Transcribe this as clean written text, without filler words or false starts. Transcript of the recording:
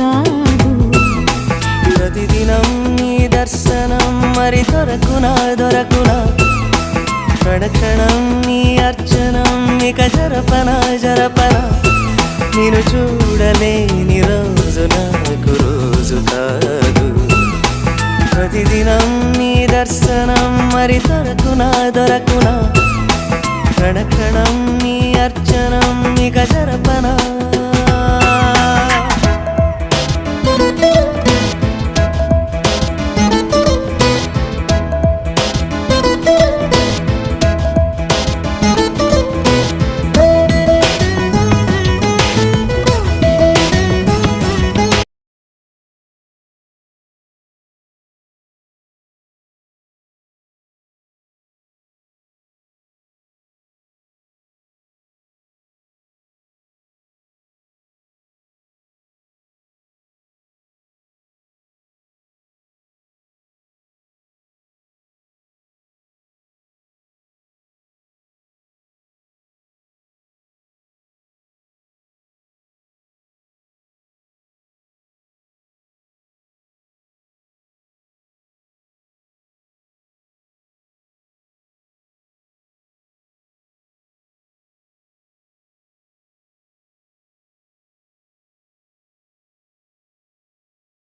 కాదు. ప్రతిదినం నీ దర్శనం మరి దొరకునా దొరకునా, క్షణక్షణం నీ అర్చనం ఇక జరపనా జరపనా, నేను చూడలేని రోజు నాకు రోజు కాదు. ప్రతిదినం నీ దర్శనం మరి దొరకునా దొరకునా, క్షణక్షణం నీ అర్చనం ఇక జరపనా.